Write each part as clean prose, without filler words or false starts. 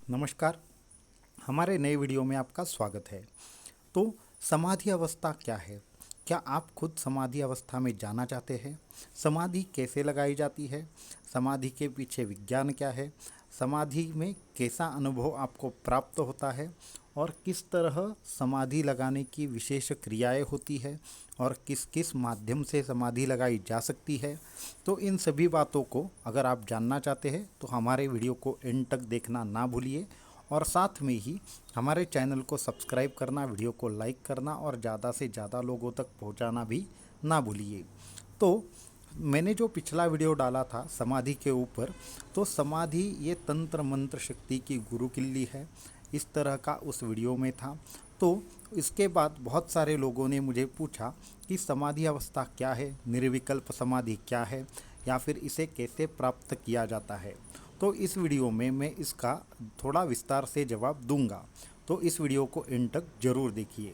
नमस्कार। हमारे नए वीडियो में आपका स्वागत है। तो समाधि अवस्था क्या है? क्या आप खुद समाधि अवस्था में जाना चाहते हैं? समाधि कैसे लगाई जाती है? समाधि के पीछे विज्ञान क्या है? समाधि में कैसा अनुभव आपको प्राप्त होता है? और किस तरह समाधि लगाने की विशेष क्रियाएं होती है और किस किस माध्यम से समाधि लगाई जा सकती है? तो इन सभी बातों को अगर आप जानना चाहते हैं तो हमारे वीडियो को एंड तक देखना ना भूलिए और साथ में ही हमारे चैनल को सब्सक्राइब करना, वीडियो को लाइक करना और ज़्यादा से ज़्यादा लोगों तक पहुंचाना भी ना भूलिए। तो मैंने जो पिछला वीडियो डाला था समाधि के ऊपर, तो समाधि ये तंत्र मंत्र शक्ति की गुरु किल्ली है, इस तरह का उस वीडियो में था। तो इसके बाद बहुत सारे लोगों ने मुझे पूछा कि समाधि अवस्था क्या है, निर्विकल्प समाधि क्या है, या फिर इसे कैसे प्राप्त किया जाता है। तो इस वीडियो में मैं इसका थोड़ा विस्तार से जवाब दूंगा, तो इस वीडियो को एंड तक ज़रूर देखिए।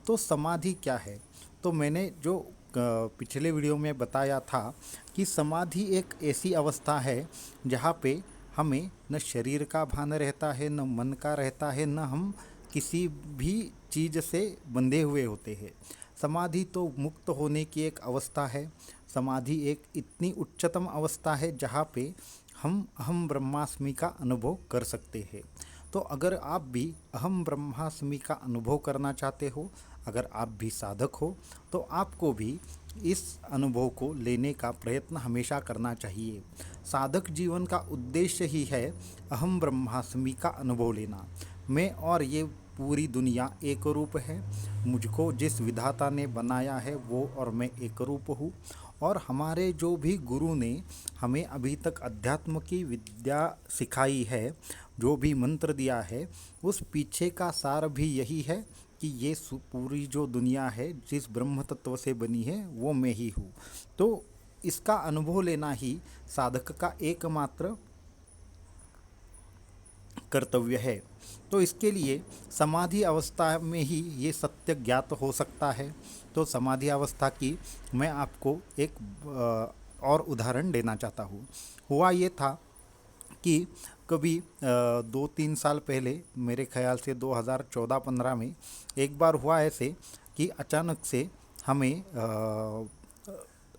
तो समाधि क्या है? तो मैंने जो पिछले वीडियो में बताया था कि समाधि एक ऐसी अवस्था है जहाँ पे हमें न शरीर का भान रहता है, न मन का रहता है, न हम किसी भी चीज़ से बंधे हुए होते हैं। समाधि तो मुक्त होने की एक अवस्था है। समाधि एक इतनी उच्चतम अवस्था है जहाँ पे हम अहम ब्रह्मास्मि का अनुभव कर सकते हैं। तो अगर आप भी अहम ब्रह्मास्मि का अनुभव करना चाहते हो, अगर आप भी साधक हो, तो आपको भी इस अनुभव को लेने का प्रयत्न हमेशा करना चाहिए। साधक जीवन का उद्देश्य ही है अहम ब्रह्मास्मि का अनुभव लेना। मैं और ये पूरी दुनिया एक रूप है। मुझको जिस विधाता ने बनाया है वो और मैं एक रूप हूँ। और हमारे जो भी गुरु ने हमें अभी तक अध्यात्म की विद्या सिखाई है, जो भी मंत्र दिया है, उस पीछे का सार भी यही है कि ये पूरी जो दुनिया है जिस ब्रह्म तत्व से बनी है वो मैं ही हूँ। तो इसका अनुभव लेना ही साधक का एकमात्र कर्तव्य है। तो इसके लिए समाधि अवस्था में ही ये सत्य ज्ञात हो सकता है। तो समाधि अवस्था की मैं आपको एक और उदाहरण देना चाहता हूँ। हुआ ये था कि कभी 2-3 साल पहले, मेरे ख्याल से 2014-15 में एक बार हुआ ऐसे कि अचानक से हमें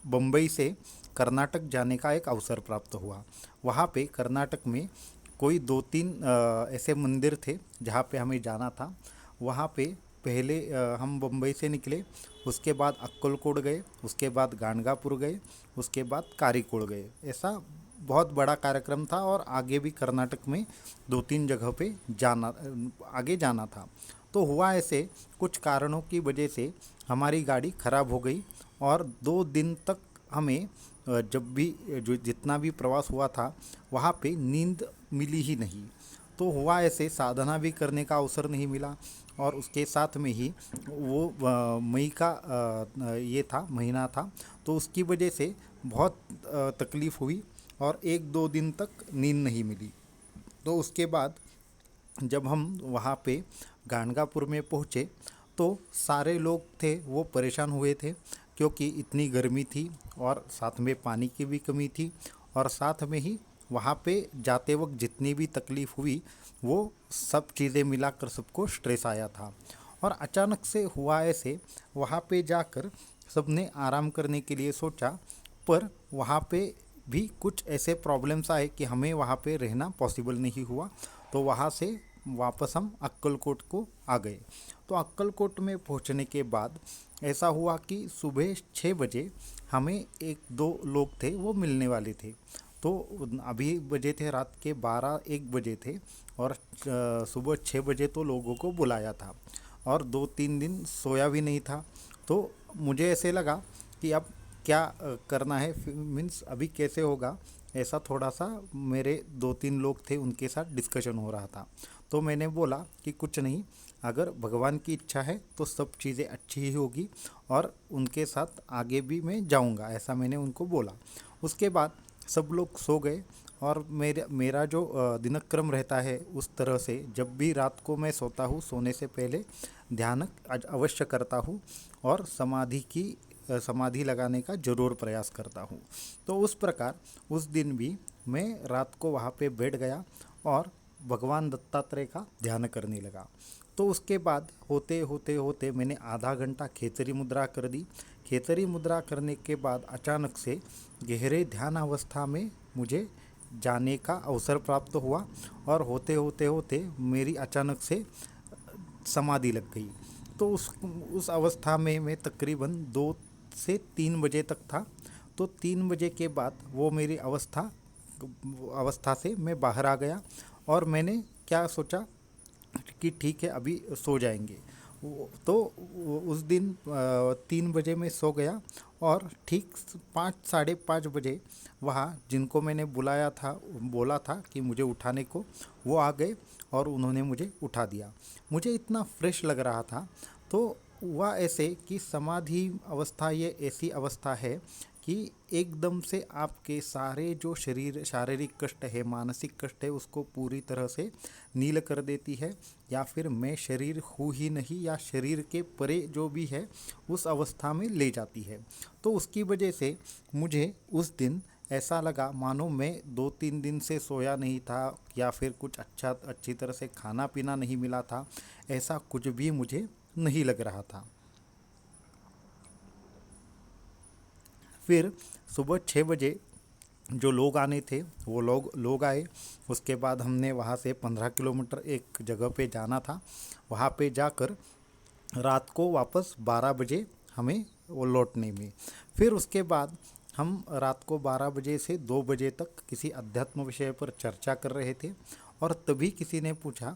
बम्बई से कर्नाटक जाने का एक अवसर प्राप्त हुआ। वहाँ पे कर्नाटक में कोई 2-3 ऐसे मंदिर थे जहाँ पे हमें जाना था। वहाँ पे पहले हम बम्बई से निकले, उसके बाद अक्कलकोट गए, उसके बाद गाणगापुर गए, उसके बाद कारीकोड गए। ऐसा बहुत बड़ा कार्यक्रम था और आगे भी कर्नाटक में 2-3 जगह पे आगे जाना था। तो हुआ ऐसे, कुछ कारणों की वजह से हमारी गाड़ी खराब हो गई और 2 दिन तक हमें जब भी जो जितना भी प्रवास हुआ था वहाँ पे नींद मिली ही नहीं। तो हुआ ऐसे, साधना भी करने का अवसर नहीं मिला और उसके साथ में ही वो मई का ये था, महीना था। तो उसकी वजह से बहुत तकलीफ़ हुई और 1-2 दिन तक नींद नहीं मिली। तो उसके बाद जब हम वहाँ पे गाणगापुर में पहुँचे तो सारे लोग थे वो परेशान हुए थे, क्योंकि इतनी गर्मी थी और साथ में पानी की भी कमी थी और साथ में ही वहाँ पे जाते वक्त जितनी भी तकलीफ़ हुई वो सब चीज़ें मिलाकर सबको स्ट्रेस आया था। और अचानक से हुआ ऐसे, वहाँ पे जाकर सबने आराम करने के लिए सोचा, पर वहाँ पे भी कुछ ऐसे प्रॉब्लम्स आए कि हमें वहाँ पे रहना पॉसिबल नहीं हुआ। तो वहाँ से वापस हम अक्कलकोट को आ गए। तो अक्कलकोट में पहुँचने के बाद ऐसा हुआ कि सुबह 6 बजे हमें 1-2 लोग थे वो मिलने वाले थे। तो अभी बजे थे रात के 12-1 बजे थे और सुबह 6 बजे तो लोगों को बुलाया था और 2-3 दिन सोया भी नहीं था। तो मुझे ऐसे लगा कि अब क्या करना है, मीन्स अभी कैसे होगा। ऐसा थोड़ा सा मेरे 2-3 लोग थे उनके साथ डिस्कशन हो रहा था। तो मैंने बोला कि कुछ नहीं, अगर भगवान की इच्छा है तो सब चीज़ें अच्छी ही होगी और उनके साथ आगे भी मैं जाऊंगा, ऐसा मैंने उनको बोला। उसके बाद सब लोग सो गए और मेरा जो दिनक्रम रहता है उस तरह से जब भी रात को मैं सोता हूँ, सोने से पहले ध्यान अवश्य करता हूँ और समाधि लगाने का ज़रूर प्रयास करता हूँ। तो उस प्रकार उस दिन भी मैं रात को वहाँ पे बैठ गया और भगवान दत्तात्रेय का ध्यान करने लगा। तो उसके बाद होते होते होते मैंने आधा घंटा खेचरी मुद्रा कर दी। खेचरी मुद्रा करने के बाद अचानक से गहरे ध्यान अवस्था में मुझे जाने का अवसर प्राप्त हुआ, और होते होते होते मेरी अचानक से समाधि लग गई। तो उस अवस्था में मैं तकरीबन 2 से 3 बजे तक था। तो 3 बजे के बाद वो मेरी अवस्था से मैं बाहर आ गया, और मैंने क्या सोचा कि ठीक है अभी सो जाएंगे। तो उस दिन 3 बजे मैं सो गया, और ठीक 5 साढ़े 5 बजे वहाँ जिनको मैंने बुलाया था, बोला था कि मुझे उठाने को, वो आ गए और उन्होंने मुझे उठा दिया। मुझे इतना फ्रेश लग रहा था। तो हुआ ऐसे कि समाधि अवस्था ये ऐसी अवस्था है कि एकदम से आपके सारे जो शारीरिक कष्ट है, मानसिक कष्ट है, उसको पूरी तरह से नील कर देती है, या फिर मैं शरीर हूँ ही नहीं, या शरीर के परे जो भी है उस अवस्था में ले जाती है। तो उसकी वजह से मुझे उस दिन ऐसा लगा मानो मैं 2-3 दिन से सोया नहीं था, या फिर कुछ अच्छी तरह से खाना पीना नहीं मिला था। ऐसा कुछ भी मुझे नहीं लग रहा था। फिर सुबह 6 बजे जो लोग आने थे वो लोग आए। उसके बाद हमने वहाँ से 15 किलोमीटर एक जगह पे जाना था। वहाँ पे जाकर रात को वापस 12 बजे हमें वो लौटने में। फिर उसके बाद हम रात को 12 बजे से 2 बजे तक किसी अध्यात्म विषय पर चर्चा कर रहे थे, और तभी किसी ने पूछा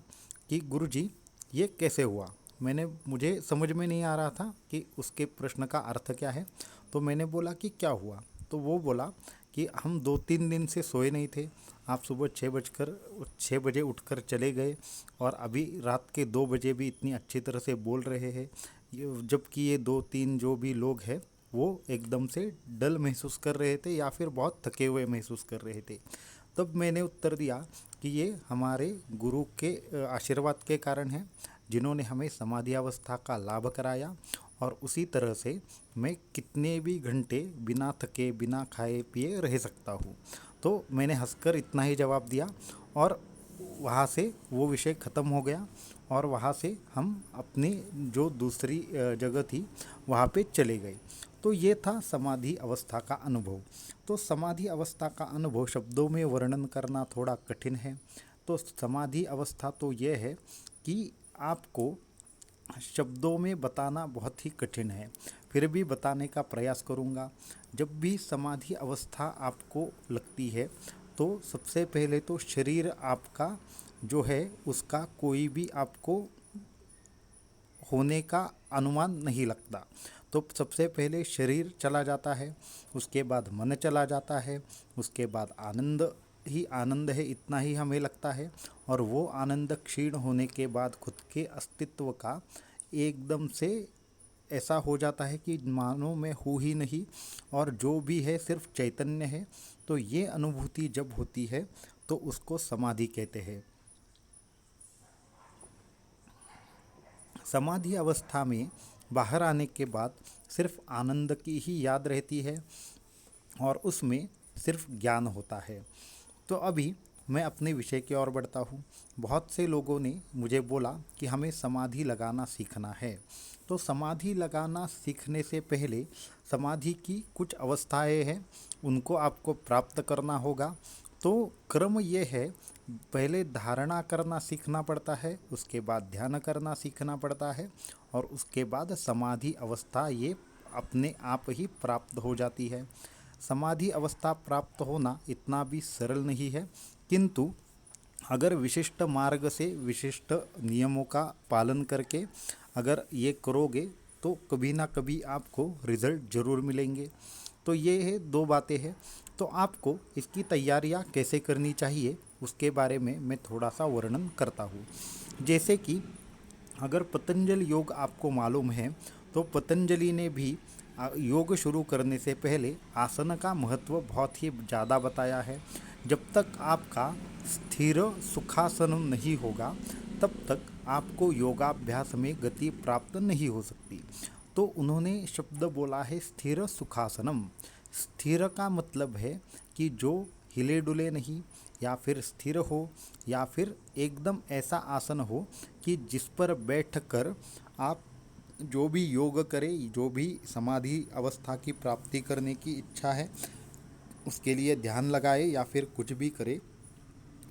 कि गुरुजी ये कैसे हुआ। मुझे समझ में नहीं आ रहा था कि उसके प्रश्न का अर्थ क्या है। तो मैंने बोला कि क्या हुआ। तो वो बोला कि हम 2-3 दिन से सोए नहीं थे, आप सुबह 6 बजे उठकर चले गए, और अभी रात के 2 बजे भी इतनी अच्छी तरह से बोल रहे हैं। जबकि ये 2-3 जो भी लोग हैं वो एकदम से डल महसूस कर रहे थे, या फिर बहुत थके हुए महसूस कर रहे थे। तब मैंने उत्तर दिया कि ये हमारे गुरु के आशीर्वाद के कारण है, जिन्होंने हमें समाधि अवस्था का लाभ कराया, और उसी तरह से मैं कितने भी घंटे बिना थके बिना खाए पिए रह सकता हूँ। तो मैंने हंसकर इतना ही जवाब दिया, और वहाँ से वो विषय ख़त्म हो गया, और वहाँ से हम अपनी जो दूसरी जगह थी वहाँ पे चले गए। तो ये था समाधि अवस्था का अनुभव। तो समाधि अवस्था का अनुभव शब्दों में वर्णन करना थोड़ा कठिन है। तो समाधि अवस्था तो ये है कि आपको शब्दों में बताना बहुत ही कठिन है, फिर भी बताने का प्रयास करूँगा। जब भी समाधि अवस्था आपको लगती है तो सबसे पहले तो शरीर आपका जो है उसका कोई भी आपको होने का अनुमान नहीं लगता। तो सबसे पहले शरीर चला जाता है, उसके बाद मन चला जाता है, उसके बाद आनंद ही आनंद है इतना ही हमें लगता है, और वो आनंद क्षीण होने के बाद खुद के अस्तित्व का एकदम से ऐसा हो जाता है कि मानो मैं हूँ ही नहीं, और जो भी है सिर्फ चैतन्य है। तो ये अनुभूति जब होती है तो उसको समाधि कहते हैं। समाधि अवस्था में बाहर आने के बाद सिर्फ आनंद की ही याद रहती है, और उसमें सिर्फ ज्ञान होता है। तो अभी मैं अपने विषय की ओर बढ़ता हूँ। बहुत से लोगों ने मुझे बोला कि हमें समाधि लगाना सीखना है। तो समाधि लगाना सीखने से पहले समाधि की कुछ अवस्थाएं हैं, उनको आपको प्राप्त करना होगा। तो क्रम ये है, पहले धारणा करना सीखना पड़ता है, उसके बाद ध्यान करना सीखना पड़ता है, और उसके बाद समाधि अवस्था ये अपने आप ही प्राप्त हो जाती है। समाधि अवस्था प्राप्त होना इतना भी सरल नहीं है, किंतु अगर विशिष्ट मार्ग से विशिष्ट नियमों का पालन करके अगर ये करोगे तो कभी ना कभी आपको रिज़ल्ट ज़रूर मिलेंगे। तो ये है 2 बातें हैं। तो आपको इसकी तैयारियां कैसे करनी चाहिए उसके बारे में मैं थोड़ा सा वर्णन करता हूँ। जैसे कि अगर पतंजलि योग आपको मालूम है, तो पतंजलि ने भी योग शुरू करने से पहले आसन का महत्व बहुत ही ज़्यादा बताया है। जब तक आपका स्थिर सुखासन नहीं होगा तब तक आपको योगाभ्यास में गति प्राप्त नहीं हो सकती। तो उन्होंने शब्द बोला है स्थिर सुखासनम। स्थिर का मतलब है कि जो हिले डुले नहीं, या फिर स्थिर हो, या फिर एकदम ऐसा आसन हो कि जिस पर बैठकर आप जो भी योग करें, जो भी समाधि अवस्था की प्राप्ति करने की इच्छा है उसके लिए ध्यान लगाए या फिर कुछ भी करे,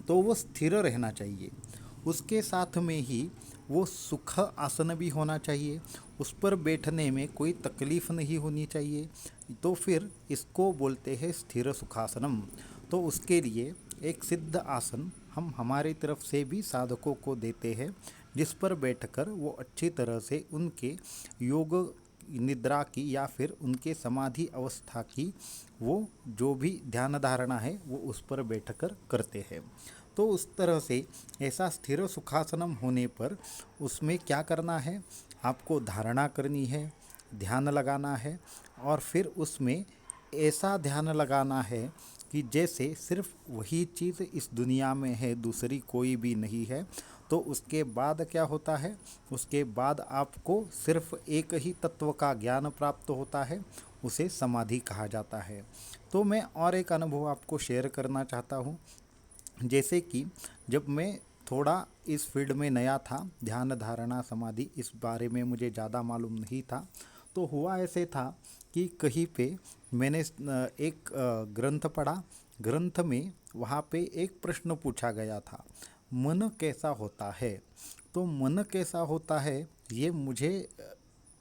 तो वो स्थिर रहना चाहिए। उसके साथ में ही वो सुख आसन भी होना चाहिए, उस पर बैठने में कोई तकलीफ नहीं होनी चाहिए। तो फिर इसको बोलते हैं स्थिर सुखासनम। तो उसके लिए एक सिद्ध आसन हम हमारी तरफ से भी साधकों को देते हैं, जिस पर बैठकर वो अच्छी तरह से उनके योग निद्रा की या फिर उनके समाधि अवस्था की वो जो भी ध्यान धारणा है वो उस पर बैठकर करते हैं। तो उस तरह से ऐसा स्थिर सुखासनम होने पर उसमें क्या करना है, आपको धारणा करनी है, ध्यान लगाना है, और फिर उसमें ऐसा ध्यान लगाना है कि जैसे सिर्फ वही चीज़ इस दुनिया में है, दूसरी कोई भी नहीं है। तो उसके बाद क्या होता है, उसके बाद आपको सिर्फ एक ही तत्व का ज्ञान प्राप्त होता है, उसे समाधि कहा जाता है। तो मैं और एक अनुभव आपको शेयर करना चाहता हूँ। जैसे कि जब मैं थोड़ा इस फील्ड में नया था, ध्यान धारणा समाधि इस बारे में मुझे ज़्यादा मालूम नहीं था। तो हुआ ऐसे था कि कहीं पे मैंने एक ग्रंथ पढ़ा। ग्रंथ में वहाँ पे एक प्रश्न पूछा गया था, मन कैसा होता है। तो मन कैसा होता है, ये मुझे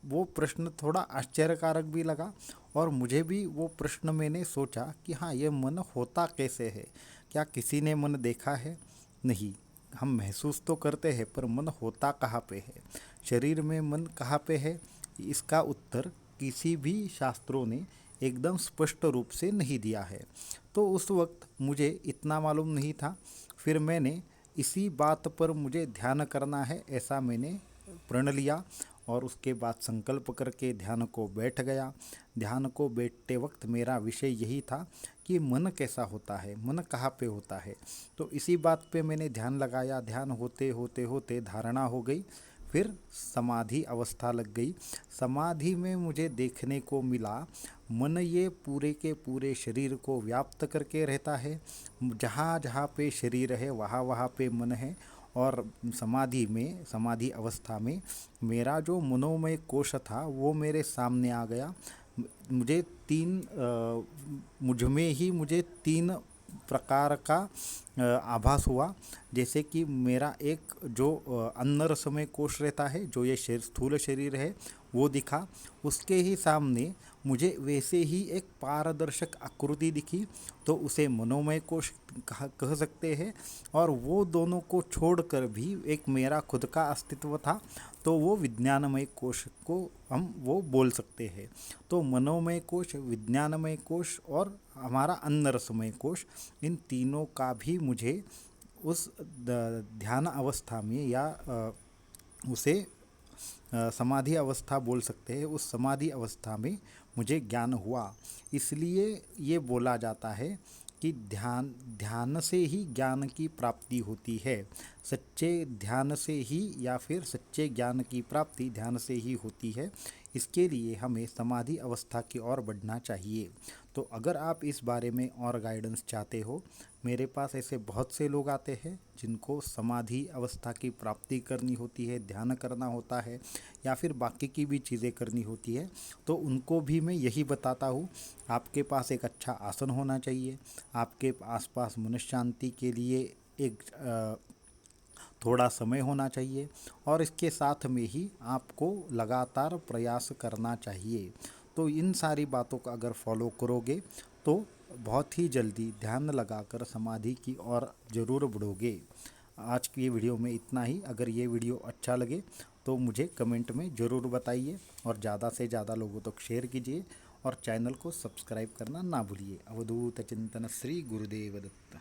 वो प्रश्न थोड़ा आश्चर्यकारक भी लगा, और मुझे भी वो प्रश्न मैंने सोचा कि हाँ, ये मन होता कैसे है। क्या किसी ने मन देखा है? नहीं। हम महसूस तो करते हैं, पर मन होता कहाँ पे है, शरीर में मन कहाँ पे है, इसका उत्तर किसी भी शास्त्रों ने एकदम स्पष्ट रूप से नहीं दिया है। तो उस वक्त मुझे इतना मालूम नहीं था। फिर मैंने इसी बात पर मुझे ध्यान करना है ऐसा मैंने प्रण लिया, और उसके बाद संकल्प करके ध्यान को बैठ गया। ध्यान को बैठते वक्त मेरा विषय यही था कि मन कैसा होता है, मन कहाँ पे होता है। तो इसी बात पे मैंने ध्यान लगाया। ध्यान होते होते होते धारणा हो गई, फिर समाधि अवस्था लग गई। समाधि में मुझे देखने को मिला, मन ये पूरे के पूरे शरीर को व्याप्त करके रहता है। जहाँ जहाँ पे शरीर है वहाँ वहाँ पे मन है। और समाधि में, समाधि अवस्था में मेरा जो मनोमय कोश था वो मेरे सामने आ गया। मुझे मुझ में ही मुझे तीन प्रकार का आभास हुआ। जैसे कि मेरा एक जो अन्न रसमय कोश रहता है, जो ये स्थूल शरीर है, वो दिखा। उसके ही सामने मुझे वैसे ही एक पारदर्शक आकृति दिखी, तो उसे मनोमय कोश कह सकते हैं। और वो दोनों को छोड़कर भी एक मेरा खुद का अस्तित्व था, तो वो विज्ञानमय कोश को हम वो बोल सकते हैं। तो मनोमय कोश, विज्ञानमय कोश और हमारा अन्न रसमय कोश, इन तीनों का भी मुझे उस ध्यान अवस्था में या उसे समाधि अवस्था बोल सकते हैं, उस समाधि अवस्था में मुझे ज्ञान हुआ। इसलिए ये बोला जाता है कि ध्यान से ही ज्ञान की प्राप्ति होती है। सच्चे ध्यान से ही या फिर सच्चे ज्ञान की प्राप्ति ध्यान से ही होती है। इसके लिए हमें समाधि अवस्था की ओर बढ़ना चाहिए। तो अगर आप इस बारे में और गाइडेंस चाहते हो, मेरे पास ऐसे बहुत से लोग आते हैं जिनको समाधि अवस्था की प्राप्ति करनी होती है, ध्यान करना होता है, या फिर बाकी की भी चीज़ें करनी होती है। तो उनको भी मैं यही बताता हूँ, आपके पास एक अच्छा आसन होना चाहिए, आपके आसपास मन शांति के लिए एक थोड़ा समय होना चाहिए, और इसके साथ में ही आपको लगातार प्रयास करना चाहिए। तो इन सारी बातों का अगर फॉलो करोगे तो बहुत ही जल्दी ध्यान लगाकर समाधि की ओर ज़रूर बढ़ोगे। आज की ये वीडियो में इतना ही। अगर ये वीडियो अच्छा लगे तो मुझे कमेंट में ज़रूर बताइए, और ज़्यादा से ज़्यादा लोगों तक शेयर कीजिए, और चैनल को सब्सक्राइब करना ना भूलिए। अवधूत चिंतन श्री गुरुदेव दत्त।